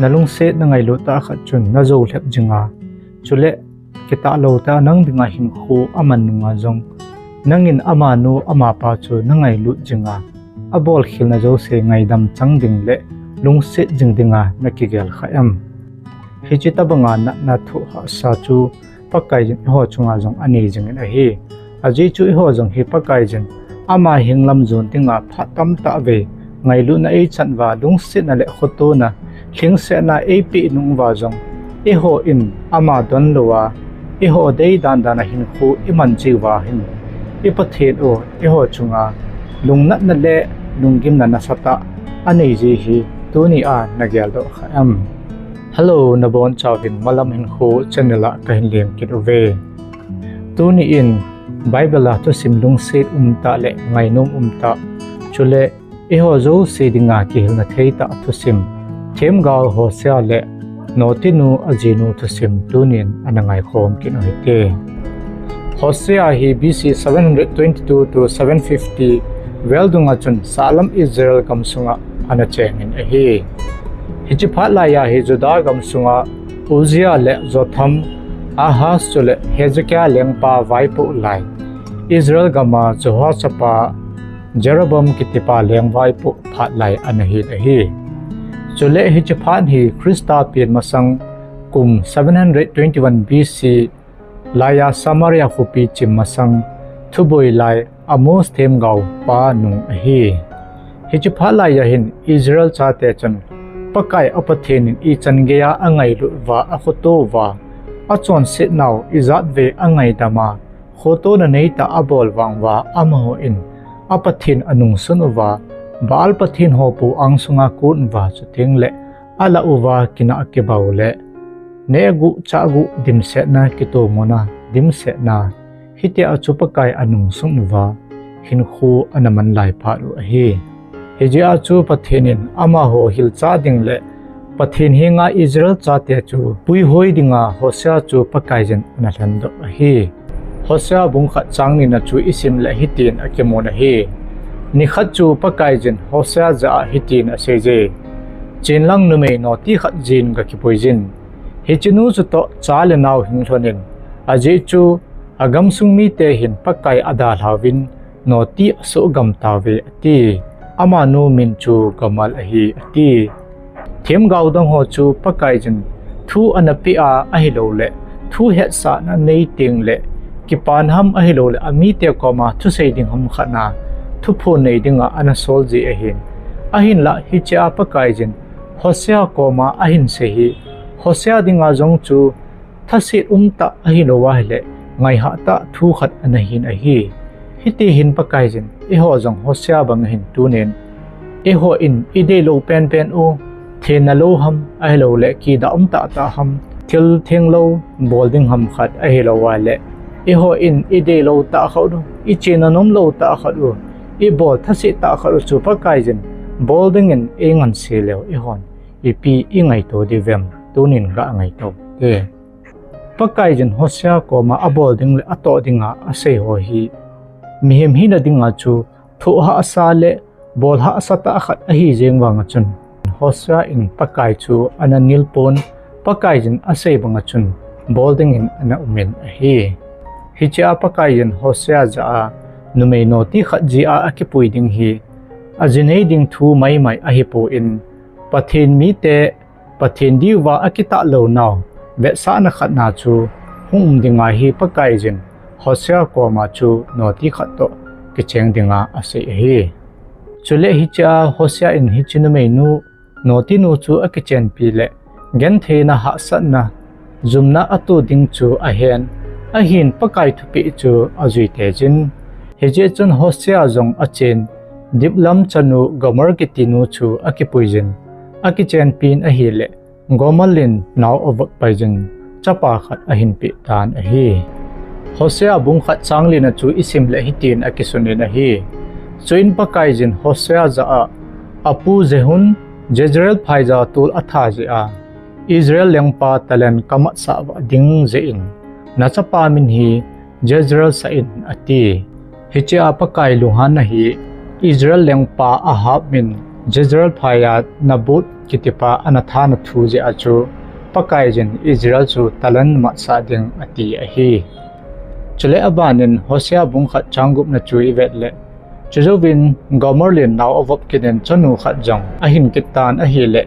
na lung se na ngai lo ta khat chun na zo thlep jinga chule kita lo ta nang dinga hin khu aman nunga jong nangin ama no ama pa chu na ngai lu jinga a bol khil na zo se ngai dam chang ding le lung se jing dinga na ki gel khayam hi chi ta banga na thu ha sa chu pakai jin ho chunga jong ani jing na hi aji chu ho jong hi pakai jin ama hinglam zon tinga phatam ta ve ngai lu na ei chan wa lung se na le khoto na thing se na ei pi nung wa jong e ho in ama don lowa e ho dei dan na hin khu iman chi wa hin e pathet o e ho chunga lung na na le lung gim na sata ani ji hi tu ni a na gyal do kham hello na bon chawin malam hin khu channel a kahin lem kit ove tu ni in bible a to sim lung set ta le ngai nom ta chule e ho zo se dinga ki hil na thei ta to sim them gal ho sia le notinu ajinu to sim tunin anangai khom kin hoite Hosea hi BC 722 to 750 weldunga chun salam Israel kamsunga anachengin ahi hichiphala ya hi juda kamsunga Uzia le Jotham Ahaz chule Hezekiah lengpa vaipu lai Israel gama Jehoshaphat Jeroboam kitipa lengvaipu phatlai anahi ahi chule hichiphan hi Krista pin masang kum 721 BC Laya Samaria hupi chim masang thuboi lai Amos them gau pa nung ahi hichiphala yahin Israel chate chan pakai apathen in I changeya angai lu wa akhoto wa achon se naw izat ve angai dama khoto na nei ta abol wangwa amaho in apathin anung sunuwa bal pathin hopu angsunga kun wa chuting le ala uwa kina ke baule negu chagu dimse na kito mona dimse na hite achupakai anung sungwa hin khu anaman lai pharu ahi heji achu pathenin ama ho hil cha ding le pathin hinga Israel cha te chu pui hoi dinga Hosea chu pakai jen anathan do ahi Hosea bung kha changni na chu isim le hitin akemona hi ni khat chu pakai jen Hosea za hitin aseje chinlang nume no ti khat jin ga ki poijin hichinu chu to chale naw hingthonin aje chu agam sungmi te hin pakai ada hawin no ti so gam tawe ati ama no min chu kamal ahi ati them gaudang ho chu pakai jin thu anapi a ahilo le thu het sa na nei ting le ki pan ham ahilo le ami te koma thu sei ding ham khana thu pho nei dinga ana sol ji ahin la hi cha pakai jin Hosea koma ahin se hi Hosea dinga jong chu thasit ta ahilo wa hele ngai ha ta thu khat anahin ahi hiti hin pakai jin e ho jong Hosea bang hin tunen e ho in ide lo pen o thena lo ham ahilo le ki da ta ham thil theng lo bolding ham khat ahilo wa le e ho in ide lo ta khau I chena nom lo ta khau e bol thasi ta khau chu pakai jin bolding in engan se le e hon e pi ingai to divem tunin ga ngai to ke pakai jin Hosea ko ma abol ding le ato dinga ase ho hi mihem hi na dinga chu thu ha asa le bol ha asa ta khat ahi jengwa nga chun Hosea in pakai chu ananil pon pakai jin ase banga chun bol ding in ana umen ahi hi cha pakai jin Hosea ja numei no ti khat ji a akipui ding hi ajinei ding thu mai ahi po in pathin mi te pathin diwa akita lo naw ve sa na khat na chu hum dinga hi pakai jin Hosea ko ma chu no ti khat to ki cheng dinga ase hi chule hi cha Hosea in hi chinu me nu no ti nu chu akichen pi le gen the na ha sa na zumna atu ding chu ahen ahin pakai thu pi chu azui te jin he je chun Hosea jong achen diplam chanu gomer ki tinu chu akipuijin akichen pin ahi le gomalin naw ovak paijin chapa khat ahin pi tan ahi Hosea bung khat changli na chu isim le hitin akisunin ahi chuin pakai jin Hosea za apu zehun Jezreel phaiza tul atha ji a Israel lengpa talen kamat sa ding zein na chapa min hi Jezreel sa in ati hichia pakai luhan na hi Israel lengpa ahab min Jezreel phaya nabut kitipa anathana thu je achu pakaijin Israel chu talan ma sa ding ati a hi chule abanin Hosea bung khat changup na chui vetle chujovin Gomorlin naw ovop kinen chanu khat jong ahin kitan a hi le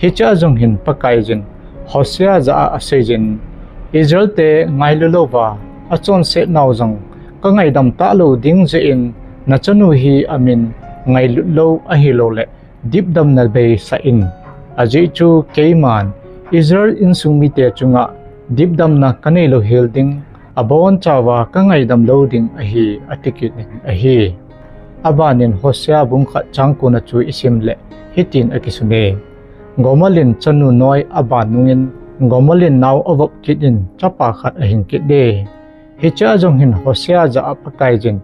hi cha jong hin pakaijin Hosea za asejin Israel te ngailulova achon se naw jong ka ngai dam ta lo ding je in na chanu hi amin ngai lo a hi lo le dip dam na be sa in aji chu keiman Israel in sungmi te chunga dip dam na kanelo hilding abon chawa ka ngai dam loading a hi atikit a hi abanin Hosea bung kha changko na chu isim le hitin akisune Gomalin chanu noi abanungin Gomalin naw ovop kidin chapa khat a hin kide hi cha jong hin Hosea za apakaijin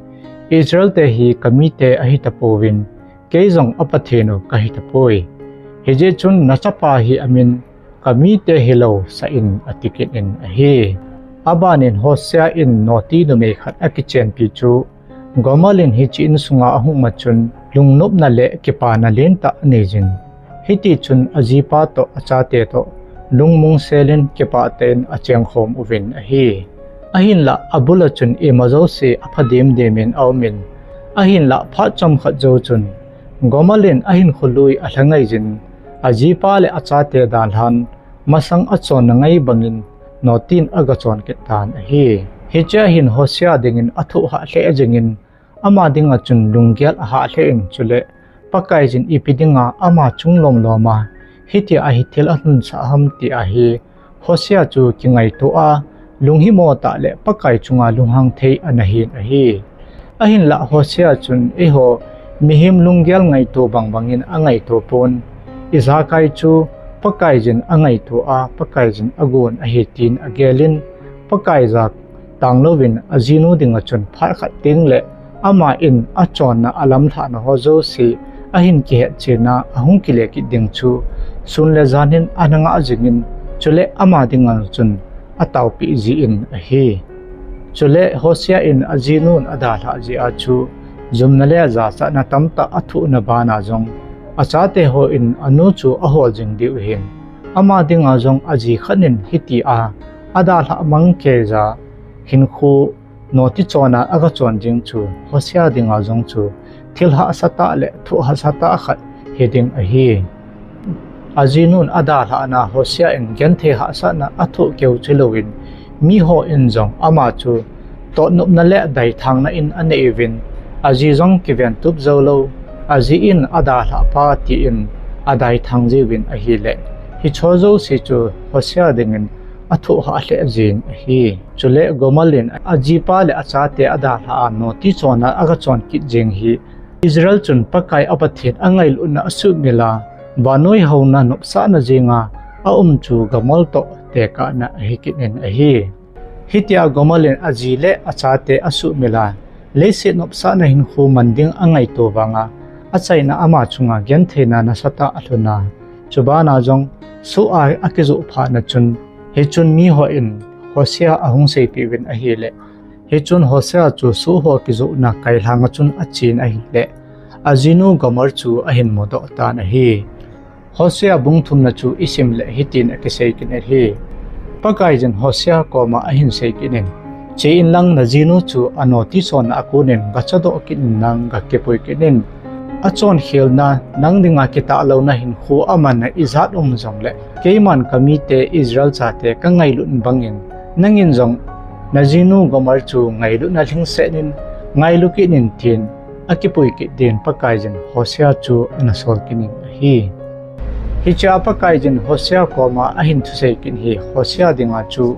Israel te hi kamite a hi tapowin keizong apatheno ka hi tapoi hi je chun na chapa hi amin kamite hello sa in atikit in a hi abanin Hosea in noti no me khat akichen pi chu Gomalin hi chin sunga ahung machun lungnop na le kipa na len ta nejin hiti chun ajipa to achate to lungmung selen kipa ten acheng khom uvin a hi ahin la abula chun emazo se aphadim demen awmin ahin la pha cham kha jo chun Gomalin ahin khului athangai jin ajipa le achate dan han masang achon ngai bangin notin agachon ketan a hi hicha hin Hosea dingin athu ha hle ajengin ama dinga chun lungyal ha hle in chule pakai jin ipidinga ama chunglom loma hiti a hi thil ahun sa ham ti a hi Hosea chu kingai to a lunghi mo ta le pakai chunga lunghang thei anahin a hi ahin la Hosea chun e ho mihim lungyal ngai to bangbangin angai to pon izakai chu pakai jin angai to a pakai jin agon a hitin agelin pakai jak tanglovin azinu dinga chun phar khat ting le ama in achon na alam tha na hozo si ahin ki he chena ahung kile ki ding chu sunle zanin ananga ajingin chule ama dinga chun ataw pi ji in a hi chule Hosea in ajinun adala ji a chu jumnale za sa na tamta athu na bana jong achate ho in anu chu ahol jing diu hin ama dinga jong aji khanin hiti a adala mang ke za hin khu noti chona aga chon jing chu Hosea dinga jong chu thilha sata le thu ha sata khat heding a hi ajinun adala na Hosea in genthe ha sa na athu keu chilowin mi ho in jong ama chu to nup na le dai thang na in ane evin aji jong kiven tup zolo aji in adala pa ti in adai thang jiwin a hi le hi chozo si chu Hosea dingin athu ha hle jin hi chule Gomalin ajipa le achate ada ha noti chona aga chon ki jing hi Israel chun pakai apathet angail una asu mila banoi hauna nopsa na jinga a chu Gomal to te ka na hi kinen a hi hitia Gomalin ajile achate asu mila leise nopsa na hin khu manding angai to wanga achaina ama chunga gen theina na sata athuna chubana jong su ai akizu pha na chun hechun mi ho in Hosea ahung sei piwin a hi le hechun Hosea chu su ho kizu na kai hanga chun achin a hi le azinu Gomer chu ahin modo ta na hi Hosea bungthum na chu isim le hitin a kisei kin a hi pakai jen Hosea koma ahin sei kinin che in lang na zinu chu anoti son akunin gachado kin nang ga kepoi kinin achon hilna nangdinga kita alo na hin khu amana izat jong le keiman kamite Israel chate ka ngailun bangin nangin jong najinu Gomer chu ngailu na thingse nin ngailu ki nin thin akipui ki din pakai jin Hosea chu anasol kinin hi cha pakai jin Hosea koma ahin thusei kin hi Hosea dinga chu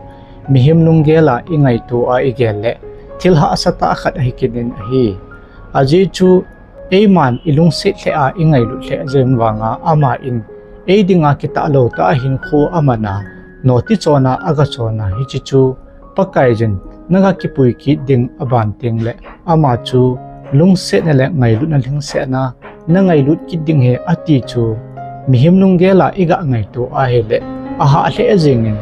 mihim nunggela ingai tu a igelle thilha asata khat hi kinin hi aji chu eiman ilung se hle a ingai lu hle jem wanga ama in eidinga kita lo ta hin khu amana noti chona aga chona hi chi chu pakai jin naga ki pui ki ding aban ting le ama chu lung se na le ngai lu na ling se na ngai lu ki ding he ati chu mihim nung gela iga ngai tu a he le a ha hle jingin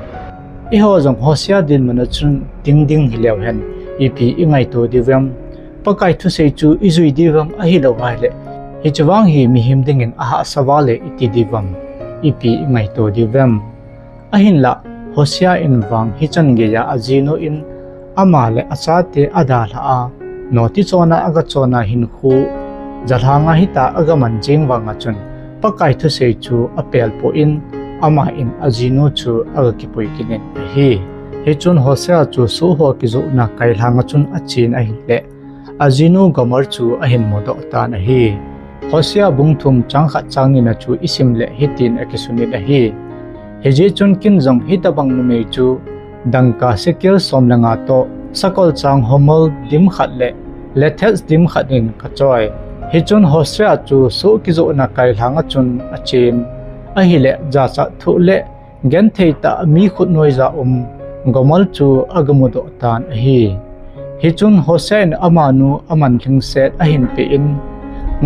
i ho jong Hosea din mana chun ding ding hilew hen ipi ingai tu diwam pakai thu sei chu izui diwam a hi lo hai le hi chawang hi mi him dingin aha sawale iti divam ipi ngai to divem ahin la Hosea in wang hi chan ge ya azino in ama le achate adala a noti chona aga chona hin khu jalhanga hita aga manjing wanga chun pakai thu sei chu apel po in ama in azino chu aga kipoi kinen hi chun Hosea chu su ho ki zo na kai langa chun achin a hi le azino gamar chu ahin modo ta na hi Hosea bungthum changkha changina chu isim le hitin akisuni da hi heje chun kin jong hitabang nume chu dangka sekil somlanga to sakol chang homol dim khat le lethes dim khatin ka choi hi chun Hosea chu su ki zo na kai langa chun achin a hi le ja cha thu le gen theita mi khut noi za gomol chu agamudo tan hi chun Hosea amanu aman thing set ahin pe in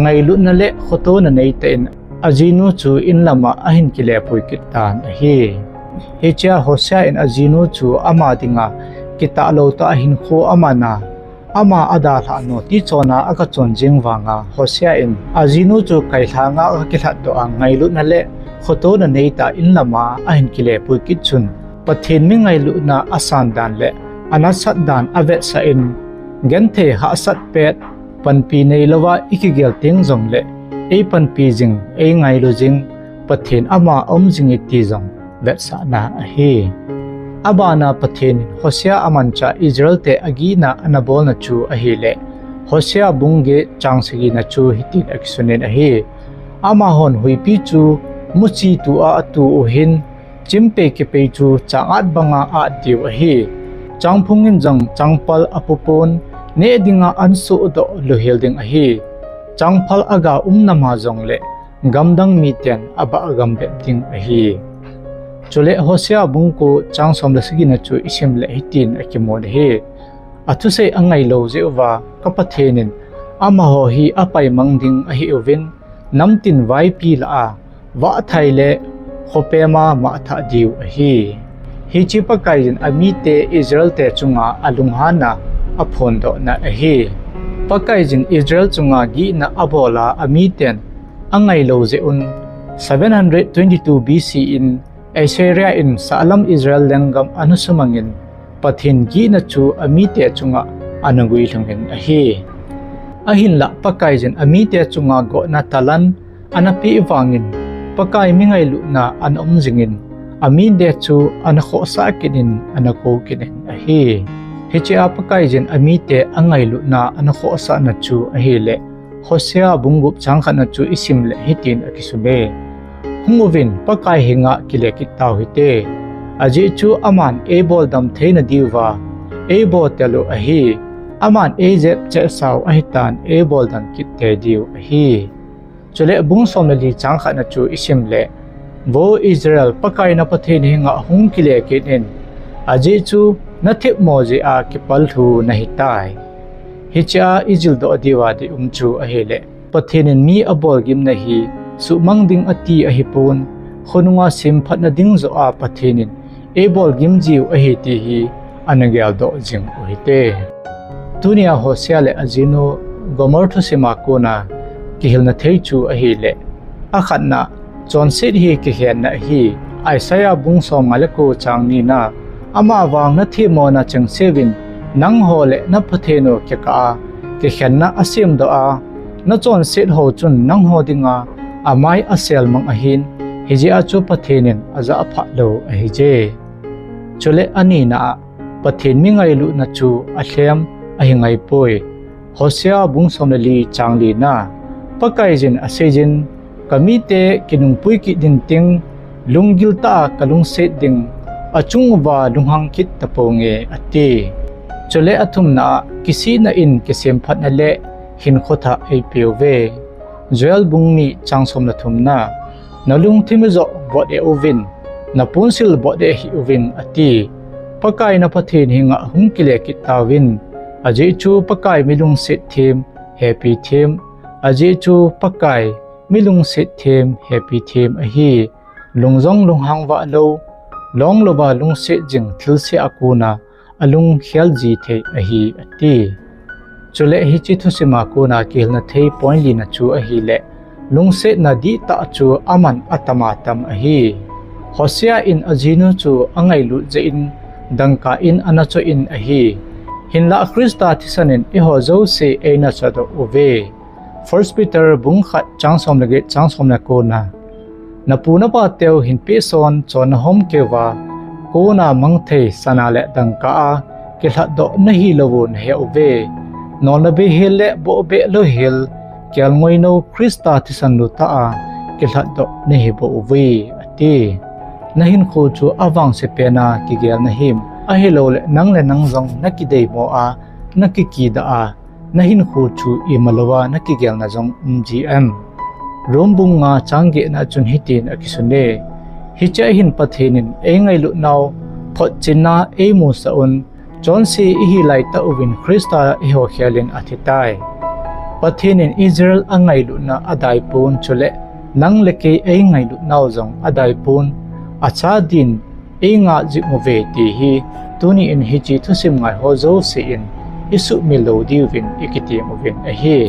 ngai lu na le khoto na nei te in azinu chu in lama ahin kile pui kitan hi cha Hosea in azinu chu ama dinga kita lo ta ahin kho amana ama ada la no ti chona aka chon jing wanga Hosea in azinu chu kai thanga ka ki that do ngai lu na le khoto na nei ta in lama ahin kile pui kit chun pathin mi ngai lu na asan dan le anasat dan avet sa in gen the ha sat pet panpi nei lawa ikigel ting jong le ei panpi jing ei ngai lu jing pathin ama jing ti jong vet sa na hi abana pathin Hosea amancha Israel te agina anabol na chu ahi le Hosea bungge changsigi na chu hitin aksunen ahi ama hon huipi chu muchi tu a atu uhin chimpe ke pe chu changat banga a diu ahi changphungin jang changpal apupon ne dinga ansu do lohel ding ahi changphal aga namha jong le gamdang miten aba agam bet ding ahi chole Hosea bungko changsom la sigina chu isim le hitin akimod he athu sei angai lo jewa kapathenin ama ho hi apai mangding ahi ovin namtin vai pi la wa thaile khopema ma tha diu ahi hi chi pakain amite Israel te chunga alunghana aphon do na ahi pakaijin Israel chunga gi na abola amiten angai lo jeun 722 BC in Assyria in Salam Israel lengam anusumangin pathin gi na chu amite chunga anangui thangin ahi ahin la pakaijin amite chunga go na talan anapi wangin pakai mingai lu na anom jingin amin de chu anakho sa kinin anako kinin ahi hichia pakaijin amite angai lu na anakho sa na chu ahi le Hosea bungup changkha na chu isim le hitin akisube hungovin pakai hinga kile kitaw hite aji chu aman ebol dam theina diwa ebol telo ahi aman ejep che saw ahitan ebol dan kitte diu ahi chole bung somli changkha na chu isim le wo Israel pakai na pathin hinga hung kile kinin aji chu nathip moji a kipal thu nahitai hicha ijil do diwa di umchu ahele pathinin mi abol gim nahi sumang ding ati ahipun khonunga sim phatna ding zo a pathinin ebol gim jiu ahiti hi anagel do jing ohite dunia Hosea le azino gomor thu simakona kihilna theichu ahile akhatna chonsit hi kihen na hi Isaiah bungsom malako changni na ama wang na thimo na changsevin nang hole na patheno keka ke khenna asim do a na chon sit ho chun nang ho dinga amai asel mang ahin hiji achu pathenin aza apha lo ahije chole ani na pathen mi ngai lu na chu athlem ahingai poi Hosea bungsom li changli na pakaijin asejin kamite kinungpui ki din ting lunggil ta kalung set ding achung wa lunghang kit taponge ati chole athum na kisi na in kisem phat na le hin khotha apv joel bungni changsom na thumna nalung thimizo bode ovin na punsil bode hi ovin ati pakai na pathin hinga hungkile kitawin aje chu pakai milung set them happy them aje chu pakai milung set them happy them ahi lungjong lunghang wa lo long loba lung se jing thil se akuna alung khel ji the ahi ati จุเลฮิจิทุสิมากูนากิลนาเทปอยลีนาจูอหิเลลุงเซนาดีตาจูอามันอัตมาตัมอหิฮอเซียอินอจีนูจูอังไงลุเจอินดังกาอินอนาโจอินอหิหินละคริสตาทิสันินอิฮอโจเซเอนาชาโดอุเว First Peter บุงขัดจังสมเลเกจังสมเลโกนานาปูนาปาเตียวหินเปซอนจอนหอมเกวาโกนามังเทสนาเลดังกากิลดอนหิลวนเฮอุเวนอนเบเฮเลโบเบโลเฮลเกลงอยโนคริสตาทิสันลุตากิลดอนหิโบอุเวอตินหินโคจูอวังเซเปนากิเกลนหิมอหิโลเลนังเลนังซองนักกิเดโมอานักกิกีดานหินโคจูอิมลวานักกิเกลนาซองGMรวมบุงงาจังเกนาจุนฮิตินอกิสุเนฮิเจหินปะเทนินเอไงลุนาวพอจินาเอมูสอุนจอนซีอิฮิไลตาอุวินคริสตาอิโฮเคียลินอธิตายปะเทนินอิสราเอลอังไงลุนาอดายปูนจุเลนังเลเกเอไงลุนาวจงอดายปูนอาชาดินเองาจิโมเวตีฮีตุนีอินฮิจิทุสิมไงโฮโซซีอินอิสุมิโลดิวินอิกิติมวินเอฮี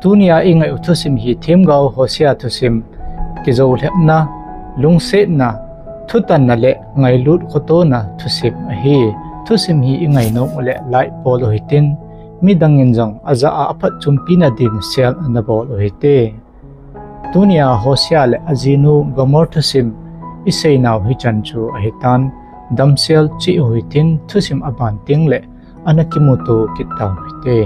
Tunia ingai uthusim hi themgau hosia thusim kizo lepna lungse na thutan na le ngai lut khoto na thusim hi thusim hi ingai no le lai polo hitin midangin jong aza a aphat chumpi na din sel na bolo hite Tunia hosia le azinu gomor thusim isei naw hi chanchu ahitan damsel chi huitin thusim aban ting le anakimuto kitaw hite